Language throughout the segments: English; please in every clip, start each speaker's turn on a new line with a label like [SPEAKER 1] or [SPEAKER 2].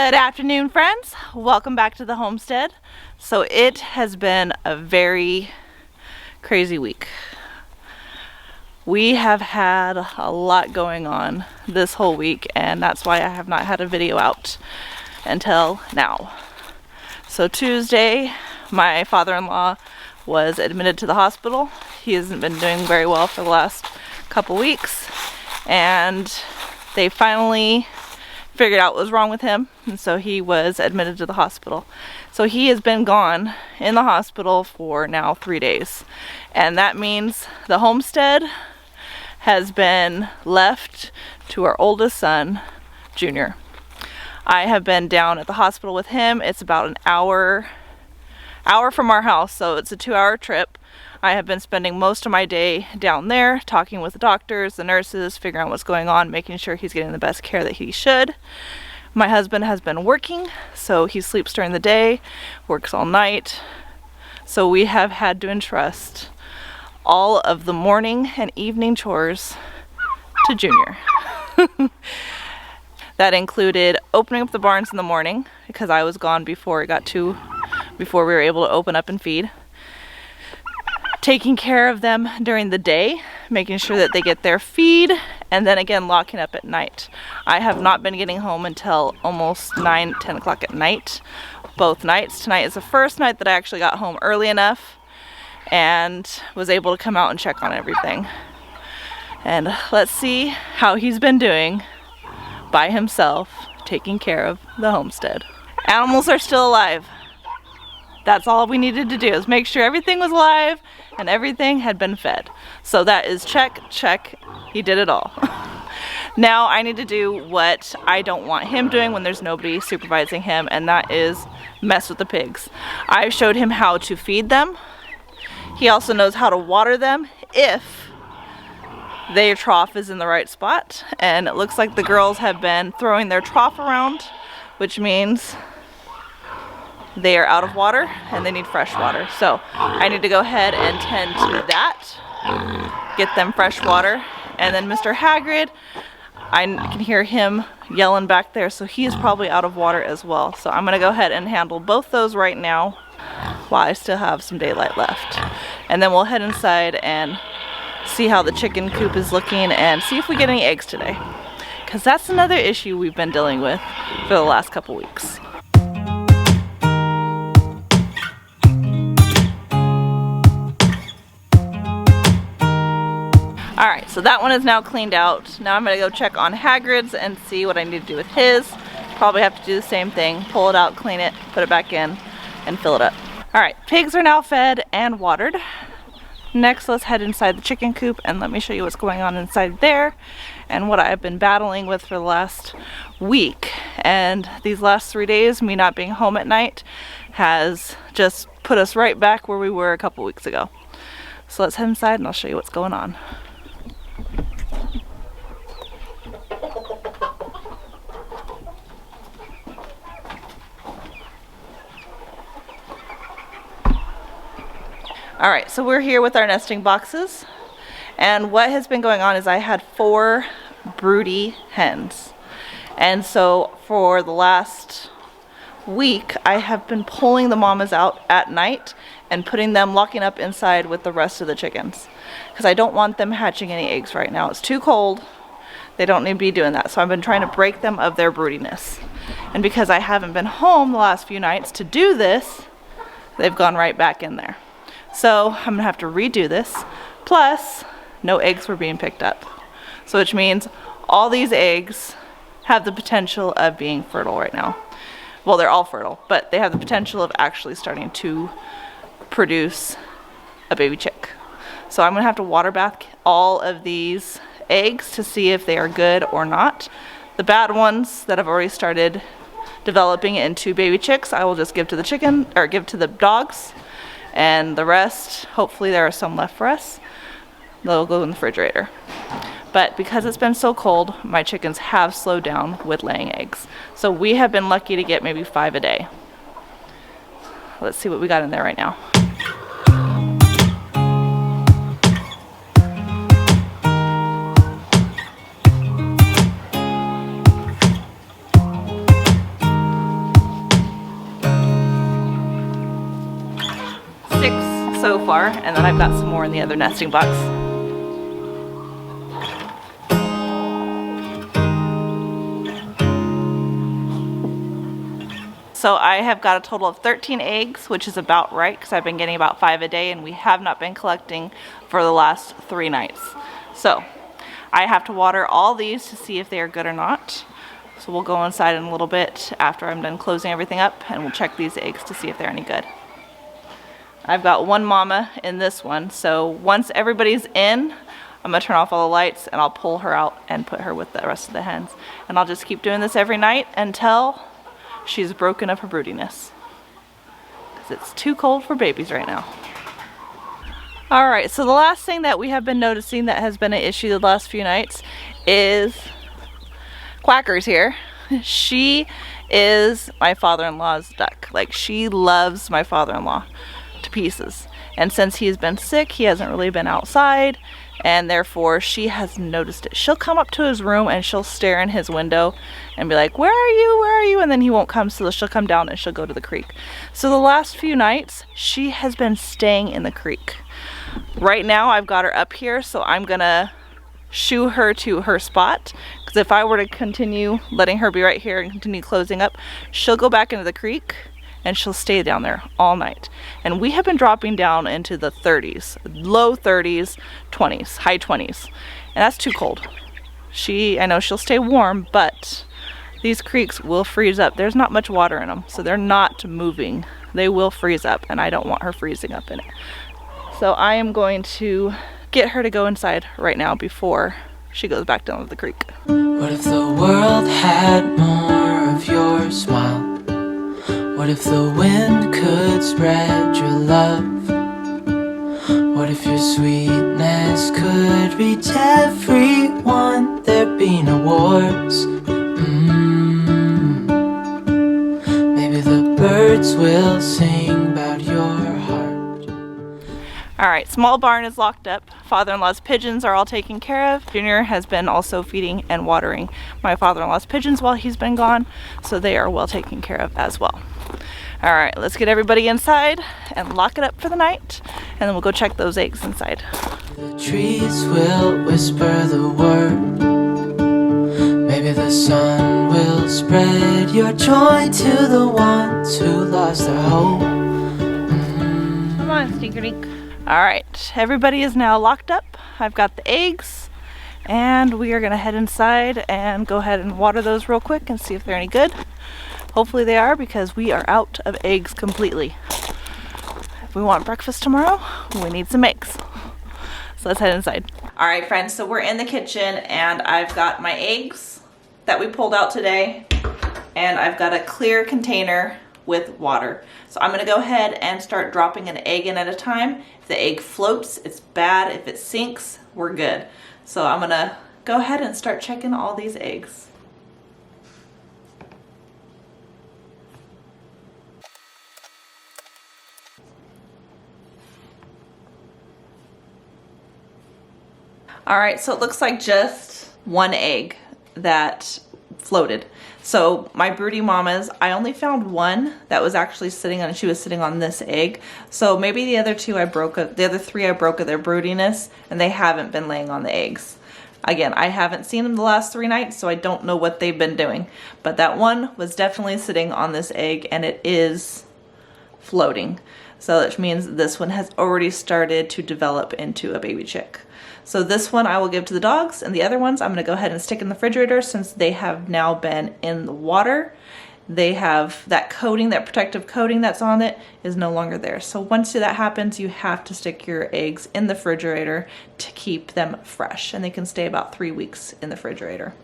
[SPEAKER 1] Good afternoon, friends. Welcome back to the homestead. So it has been a very crazy week. We have had a lot going on this whole week, and that's why I have not had a video out until now. So Tuesday, my father-in-law was admitted to the hospital. He hasn't been doing very well for the last couple weeks, and they finally figured out what was wrong with him, and so he was admitted to the hospital. So he has been gone in the hospital for now 3 days, and that means the homestead has been left to our oldest son, Junior. I have been down at the hospital with him. It's about an hour from our house, so it's a 2-hour trip. I have been spending most of my day down there talking with the doctors, the nurses, figuring out what's going on, making sure he's getting the best care that he should. My husband has been working, so he sleeps during the day, works all night. So we have had to entrust all of the morning and evening chores to Junior. That included opening up the barns in the morning because I was gone before we were able to open up and feed. Taking care of them during the day, making sure that they get their feed, and then again locking up at night. I have not been getting home until almost 9-10 o'clock at night, both nights. Tonight is the first night that I actually got home early enough and was able to come out and check on everything. And let's see how he's been doing by himself, taking care of the homestead. Animals are still alive. That's all we needed to do, is make sure everything was alive and everything had been fed. So that is check, he did it all. Now I need to do what I don't want him doing when there's nobody supervising him, and that is mess with the pigs. I showed him how to feed them. He also knows how to water them if their trough is in the right spot. And it looks like the girls have been throwing their trough around, which means they are out of water and they need fresh water. So I need to go ahead and tend to that, get them fresh water. And then Mr. Hagrid, I can hear him yelling back there, so he is probably out of water as well. So I'm gonna go ahead and handle both those right now while I still have some daylight left. And then we'll head inside and see how the chicken coop is looking and see if we get any eggs today, because that's another issue we've been dealing with for the last couple weeks. Alright, so that one is now cleaned out. Now I'm going to go check on Hagrid's and see what I need to do with his. Probably have to do the same thing. Pull it out, clean it, put it back in, and fill it up. Alright, pigs are now fed and watered. Next, let's head inside the chicken coop and let me show you what's going on inside there and what I've been battling with for the last week. And these last 3 days, me not being home at night, has just put us right back where we were a couple weeks ago. So let's head inside and I'll show you what's going on. Alright, so we're here with our nesting boxes, and what has been going on is I had 4 broody hens, and so for the last week I have been pulling the mamas out at night and putting them, locking up inside with the rest of the chickens, because I don't want them hatching any eggs right now. It's too cold. They don't need to be doing that, so I've been trying to break them of their broodiness, and because I haven't been home the last few nights to do this, they've gone right back in there. So I'm gonna have to redo this, plus no eggs were being picked up. So which means all these eggs have the potential of being fertile right now. Well, they're all fertile, but they have the potential of actually starting to produce a baby chick. So I'm gonna have to water bath all of these eggs to see if they are good or not. The bad ones that have already started developing into baby chicks, I will just give to the dogs. And the rest, hopefully there are some left for us, they'll go in the refrigerator. But because it's been so cold, my chickens have slowed down with laying eggs. So we have been lucky to get maybe 5 a day. Let's see what we got in there right now. so far, and then I've got some more in the other nesting box. So I have got a total of 13 eggs, which is about right because I've been getting about 5 a day, and we have not been collecting for the last 3 nights. So I have to water all these to see if they are good or not. So we'll go inside in a little bit after I'm done closing everything up, and we'll check these eggs to see if they're any good. I've got one mama in this one, so once everybody's in, I'm gonna turn off all the lights and I'll pull her out and put her with the rest of the hens. And I'll just keep doing this every night until she's broken of her broodiness, because it's too cold for babies right now. Alright, so the last thing that we have been noticing that has been an issue the last few nights is Quacker's here. She is my father-in-law's duck. Like, she loves my father-in-law to pieces. And since he's been sick, he hasn't really been outside, and therefore she has noticed it. She'll come up to his room and she'll stare in his window and be like, where are you, where are you? And then he won't come, so she'll come down and she'll go to the creek. So the last few nights she has been staying in the creek. Right now I've got her up here, so I'm gonna shoo her to her spot, because if I were to continue letting her be right here and continue closing up, she'll go back into the creek and she'll stay down there all night. And we have been dropping down into the 30s, low 30s, 20s, high 20s, and that's too cold. I know she'll stay warm, but these creeks will freeze up. There's not much water in them, so they're not moving. They will freeze up, and I don't want her freezing up in it. So I am going to get her to go inside right now before she goes back down to the creek.
[SPEAKER 2] What if the world had more of your smile? What if the wind could spread your love? What if your sweetness could reach everyone? There'd be no wars. Maybe the birds will sing about your heart.
[SPEAKER 1] Alright, small barn is locked up. Father-in-law's pigeons are all taken care of. Junior has been also feeding and watering my father-in-law's pigeons while he's been gone, so they are well taken care of as well. Alright, let's get everybody inside and lock it up for the night, and then we'll go check those eggs inside.
[SPEAKER 2] The trees will whisper the word. Maybe the sun will spread your joy to the ones who lost their hope.
[SPEAKER 1] Come on, Stinkerdink. Alright, everybody is now locked up. I've got the eggs, and we are going to head inside and go ahead and water those real quick and see if they're any good. Hopefully they are, because we are out of eggs completely. If we want breakfast tomorrow, we need some eggs. So let's head inside. Alright friends, so we're in the kitchen and I've got my eggs that we pulled out today, and I've got a clear container with water. So I'm gonna go ahead and start dropping an egg in at a time. If the egg floats, it's bad. If it sinks, we're good. So I'm gonna go ahead and start checking all these eggs. Alright, so it looks like just one egg that floated. So my broody mamas, I only found one that was actually sitting on, she was sitting on this egg. So maybe the other two I broke, the other three I broke of their broodiness, and they haven't been laying on the eggs. Again, I haven't seen them the last 3 nights, so I don't know what they've been doing. But that one was definitely sitting on this egg, and it is floating. So that means this one has already started to develop into a baby chick. So this one I will give to the dogs, and the other ones I'm going to go ahead and stick in the refrigerator since they have now been in the water. They have that coating, that protective coating that's on it is no longer there. So once that happens, you have to stick your eggs in the refrigerator to keep them fresh, and they can stay about 3 weeks in the refrigerator.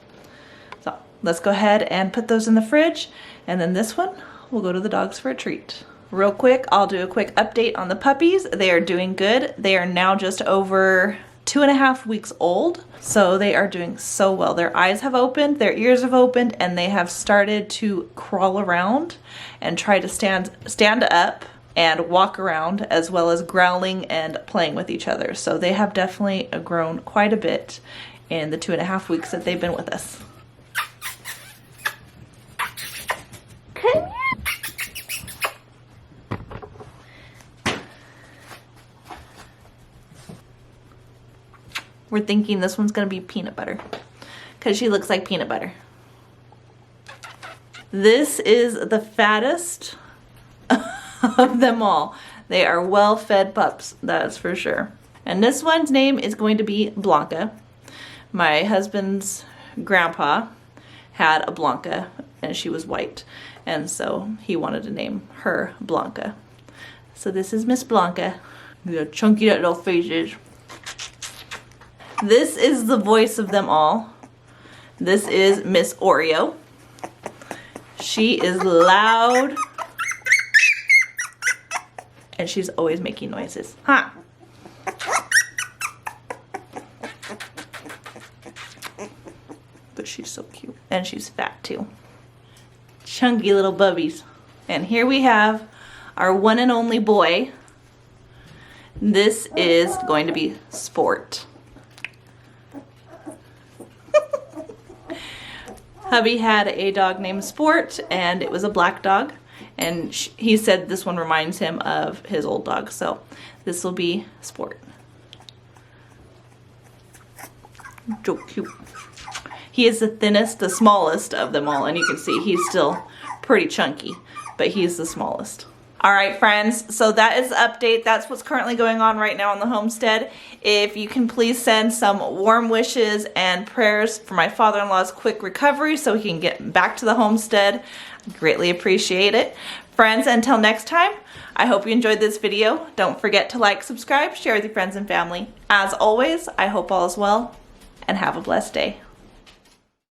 [SPEAKER 1] So let's go ahead and put those in the fridge, and then this one will go to the dogs for a treat. Real quick, I'll do a quick update on the puppies. They are doing good. They are now just over 2.5 weeks old, so they are doing so well. Their eyes have opened, their ears have opened, and they have started to crawl around and try to stand up and walk around, as well as growling and playing with each other. So they have definitely grown quite a bit in the 2.5 weeks that they've been with us. we're thinking this one's gonna be peanut butter because she looks like peanut butter. This is the fattest of them all. They are well-fed pups, that's for sure. And this one's name is going to be Blanca. My husband's grandpa had a Blanca and she was white, and so he wanted to name her Blanca. So this is Miss Blanca. Look how chunky that little face is. This is the voice of them all. This is Miss Oreo. She is loud and she's always making noises. Huh? But she's so cute. And she's fat too. Chunky little bubbies. And here we have our one and only boy. This is going to be Sport. Hubby had a dog named Sport, and it was a black dog, and he said this one reminds him of his old dog, so this will be Sport. So cute. He is the thinnest, the smallest of them all, and you can see he's still pretty chunky, but he's the smallest. All right, friends, so that is the update. That's what's currently going on right now on the homestead. If you can please send some warm wishes and prayers for my father-in-law's quick recovery so he can get back to the homestead. Greatly appreciate it. Friends, until next time, I hope you enjoyed this video. Don't forget to like, subscribe, share with your friends and family. As always, I hope all is well, and have a blessed day.